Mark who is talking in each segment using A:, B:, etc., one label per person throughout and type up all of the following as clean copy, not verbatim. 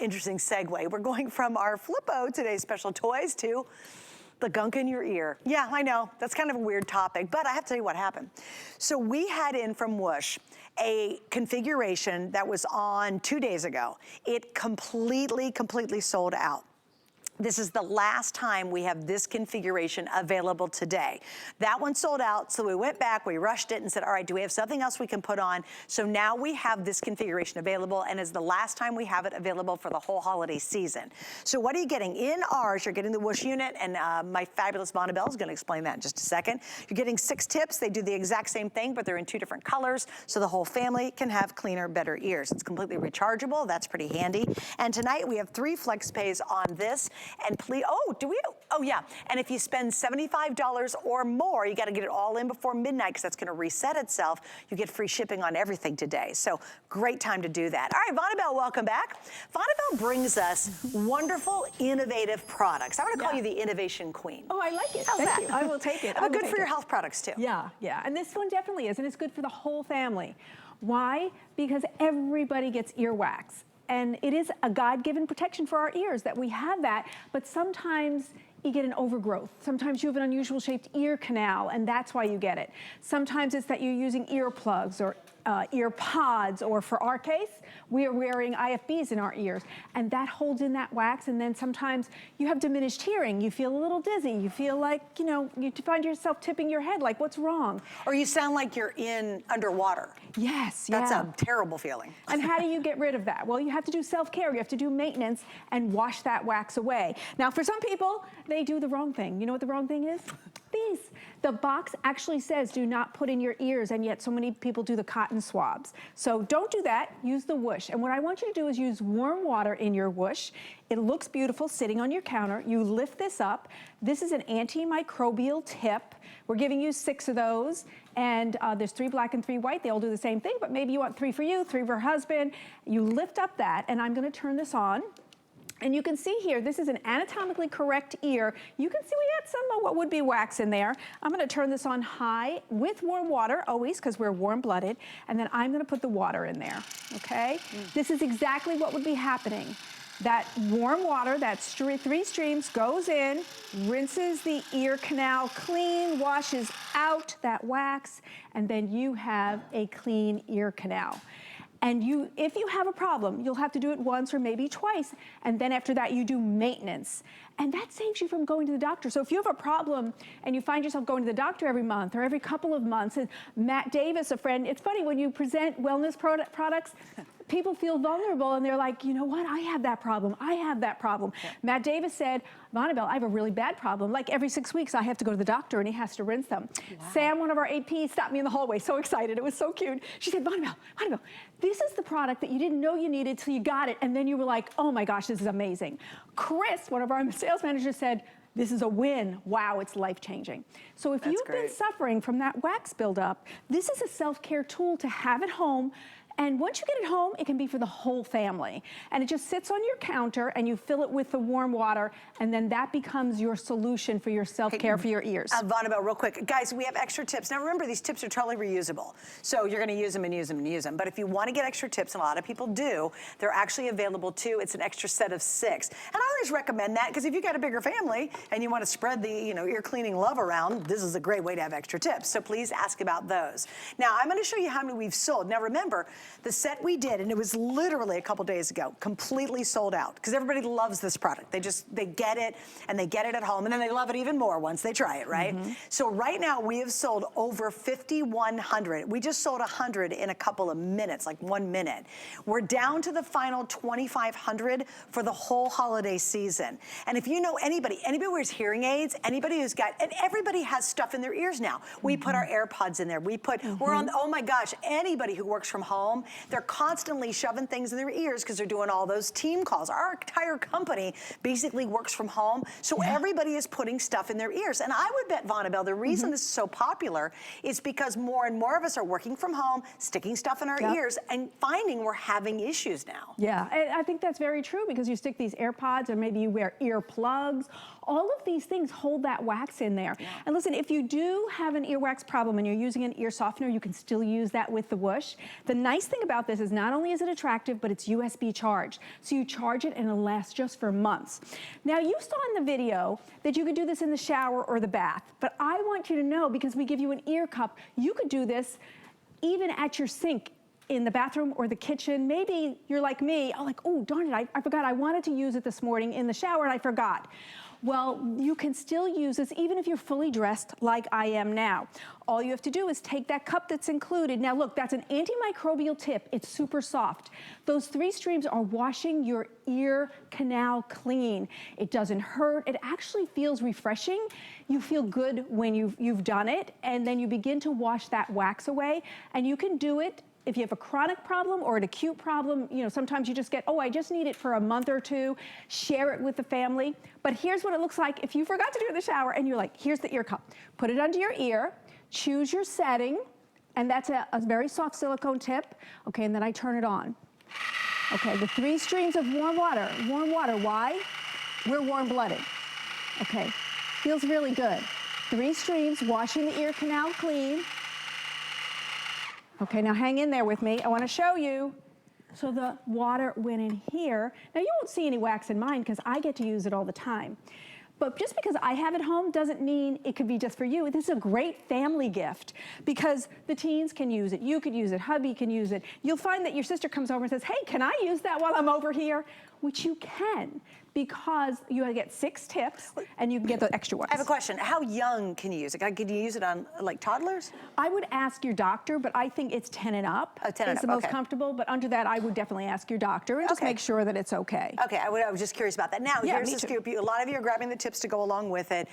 A: Interesting segue. We're going from our Flippo, today's special toys, to the gunk in your ear. Yeah, I know, that's kind of a weird topic, but I have to tell you what happened. So we had in from WUSH a configuration that was on 2 days ago. It completely sold out. This is the last time we have this configuration available today. That one sold out, so we went back, we rushed it and said, all right, do we have something else we can put on? So now we have this configuration available, and it's the last time we have it available for the whole holiday season. So what are you getting? In ours, you're getting the WUSH unit, and my fabulous Vonabelle is gonna explain that in just a second. You're getting 6 tips. They do the exact same thing, but they're in 2 different colors, so the whole family can have cleaner, better ears. It's completely rechargeable. That's pretty handy. And tonight we have 3 flex pays on this. And please, oh yeah, and if you spend $75 or more, you gotta get it all in before midnight because that's gonna reset itself. You get free shipping on everything today. So great time to do that. All right, Vonabelle, welcome back. Vonabelle brings us wonderful, innovative products. I'm gonna call you the innovation queen.
B: Oh, I like it.
A: How's
B: Thank
A: that?
B: you. I will take it.
A: But good for your health products too.
B: Yeah, and this one definitely is, and it's good for the whole family. Why? Because everybody gets earwax. And it is a God-given protection for our ears that we have that, but sometimes you get an overgrowth. Sometimes you have an unusual shaped ear canal, and that's why you get it. Sometimes it's that you're using earplugs or ear pods, or for our case, we are wearing IFBs in our ears, and that holds in that wax, and then sometimes you have diminished hearing. You feel a little dizzy. You feel like, you know, you find yourself tipping your head, like, what's wrong?
A: Or you sound like you're underwater.
B: Yes,
A: That's a terrible feeling.
B: And how do you get rid of that? Well, you have to do self-care. You have to do maintenance and wash that wax away. Now, for some people, they do the wrong thing. You know what the wrong thing is? These. The box actually says do not put in your ears, and yet so many people do the cotton swabs. So don't do that. Use the WUSH. And what I want you to do is use warm water in your WUSH. It looks beautiful sitting on your counter. You lift this up. This is an antimicrobial tip. We're giving you 6 of those, and there's 3 black and 3 white. They all do the same thing, but maybe you want 3 for you, 3 for husband. You lift up that, and I'm gonna turn this on. And you can see here, this is an anatomically correct ear. You can see we had some of what would be wax in there. I'm gonna turn this on high with warm water, always, because we're warm-blooded, and then I'm gonna put the water in there, okay? This is exactly what would be happening. That warm water, that 3 streams, goes in, rinses the ear canal clean, washes out that wax, and then you have a clean ear canal. And if you have a problem, you'll have to do it once or maybe twice, and then after that you do maintenance. And that saves you from going to the doctor. So if you have a problem and you find yourself going to the doctor every month or every couple of months, and Matt Davis, a friend, it's funny when you present wellness products, people feel vulnerable and they're like, you know what, I have that problem, I have that problem. Yeah. Matt Davis said, Vonabelle, I have a really bad problem. Like every 6 weeks I have to go to the doctor and he has to rinse them. Wow. Sam, one of our APs, stopped me in the hallway, so excited, it was so cute. She said, Vonabelle, this is the product that you didn't know you needed till you got it, and then you were like, oh my gosh, this is amazing. Chris, one of our sales managers, said, this is a win. Wow, it's life-changing. So if you've been suffering from that wax buildup, this is a self-care tool to have at home. And once you get it home, it can be for the whole family. And it just sits on your counter and you fill it with the warm water, and then that becomes your solution for your self-care for your ears.
A: Vonabelle, real quick. Guys, we have extra tips. Now remember, these tips are totally reusable. So you're gonna use them and use them and use them. But if you wanna get extra tips, and a lot of people do, they're actually available too. It's an extra set of 6. And I always recommend that, because if you've got a bigger family and you wanna spread the ear cleaning love around, this is a great way to have extra tips. So please ask about those. Now I'm gonna show you how many we've sold. Now remember, the set we did, and it was literally a couple days ago, completely sold out, because everybody loves this product. They get it, and they get it at home, and then they love it even more once they try it, right? So right now, we have sold over 5,100. We just sold 100 in a couple of minutes, like 1 minute. We're down to the final 2,500 for the whole holiday season. And if you know anybody who wears hearing aids, anybody who's got, and everybody has stuff in their ears now. We put our AirPods in there. We're on, oh my gosh, anybody who works from home, they're constantly shoving things in their ears because they're doing all those team calls. Our entire company basically works from home, so everybody is putting stuff in their ears. And I would bet, Vonabelle, the reason this is so popular is because more and more of us are working from home, sticking stuff in our ears, and finding we're having issues now.
B: Yeah, and I think that's very true, because you stick these AirPods, or maybe you wear earplugs. All of these things hold that wax in there. And listen, if you do have an earwax problem and you're using an ear softener, you can still use that with the WUSH. The nice nice thing about this is not only is it attractive, but it's USB charged. So you charge it and it'll last just for months. Now you saw in the video that you could do this in the shower or the bath, but I want you to know, because we give you an ear cup, you could do this even at your sink in the bathroom or the kitchen. Maybe you're like me, oh darn it, I forgot I wanted to use it this morning in the shower and I forgot. Well, you can still use this even if you're fully dressed like I am now. All you have to do is take that cup that's included. Now look, that's an antimicrobial tip. It's super soft. Those 3 streams are washing your ear canal clean. It doesn't hurt. It actually feels refreshing. You feel good when you've done it, and then you begin to wash that wax away, and you can do it if you have a chronic problem or an acute problem. You know, sometimes you just get, I just need it for a month or two. Share it with the family. But here's what it looks like if you forgot to do it in the shower and you're like, here's the ear cup. Put it under your ear, choose your setting, and that's a very soft silicone tip. Okay, and then I turn it on. Okay, the 3 streams of warm water. Warm water, why? We're warm-blooded. Okay, feels really good. 3 streams, washing the ear canal clean. Okay, now hang in there with me. I want to show you. So the water went in here. Now you won't see any wax in mine because I get to use it all the time. But just because I have it home doesn't mean it could be just for you. This is a great family gift because the teens can use it. You could use it. Hubby can use it. You'll find that your sister comes over and says, hey, can I use that while I'm over here? Which you can, because you get 6 tips and you can get the extra ones.
A: I have a question. How young can you use it? Can you use it on like toddlers?
B: I would ask your doctor, but I think it's 10 and up.
A: 10 and
B: is
A: up,
B: the most
A: okay.
B: comfortable, but under that, I would definitely ask your doctor and just make sure that it's okay.
A: Okay, I was just curious about that. Now,
B: Yeah,
A: here's
B: me
A: the
B: too.
A: scoop. A lot of you are grabbing the tips to go along with it.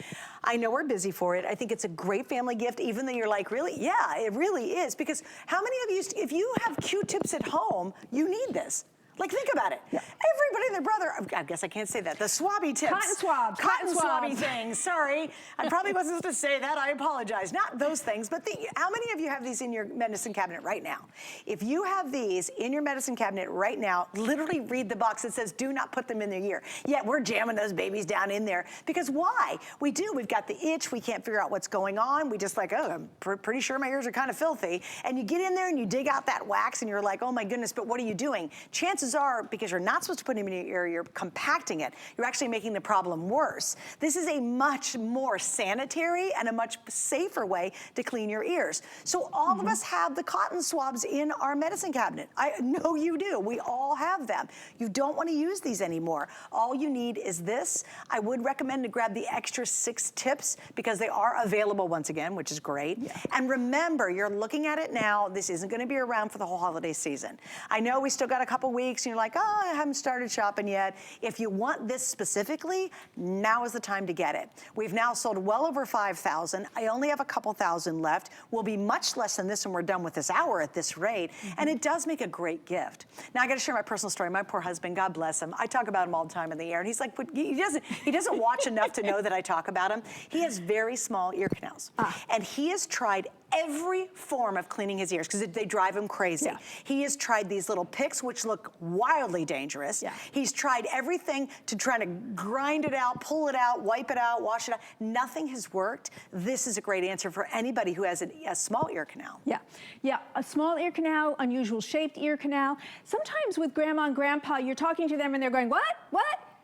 A: I know we're busy for it. I think it's a great family gift, even though you're like, really? Yeah, it really is. Because how many of you, if you have Q-tips at home, you need this. Like, think about it. Yeah. Everybody and their brother, I guess I can't say that. The swabby tips.
B: Cotton swabs.
A: Cotton swabby things. Sorry. I probably wasn't supposed to say that. I apologize. Not those things, but how many of you have these in your medicine cabinet right now? If you have these in your medicine cabinet right now, literally read the box that says, do not put them in their ear. Yet we're jamming those babies down in there. Because why? We do. We've got the itch. We can't figure out what's going on. We just like, I'm pretty sure my ears are kind of filthy. And you get in there and you dig out that wax and you're like, oh my goodness, but what are you doing? Chances are, because you're not supposed to put them in your ear, you're compacting it. You're actually making the problem worse. This is a much more sanitary and a much safer way to clean your ears. So all of us have the cotton swabs in our medicine cabinet. I know you do. We all have them. You don't want to use these anymore. All you need is this. I would recommend to grab the extra 6 tips because they are available once again, which is great. Yeah. And remember, you're looking at it now. This isn't going to be around for the whole holiday season. I know we still got a couple weeks and you're like, oh, I haven't started shopping yet. If you want this specifically, now is the time to get it. We've now sold well over 5,000. I only have a couple thousand left. We'll be much less than this when we're done with this hour at this rate. And it does make a great gift. Now I got to share my personal story. My poor husband, God bless him. I talk about him all the time in the air, and he's like, but he doesn't watch enough to know that I talk about him. He has very small ear canals, and he has tried every form of cleaning his ears because they drive him crazy. Yeah. He has tried these little picks, which look wildly dangerous. Yeah. He's tried everything to try to grind it out, pull it out, wipe it out, wash it out. Nothing has worked. This is a great answer for anybody who has a small ear canal.
B: Yeah, yeah, a small ear canal, unusual shaped ear canal. Sometimes with grandma and grandpa, you're talking to them and they're going, what?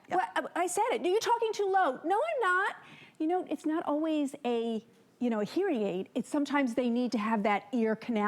B: Yep. What? I said it. You're talking too low. No, I'm not. You know, it's not always a hearing aid. It's sometimes they need to have that ear canal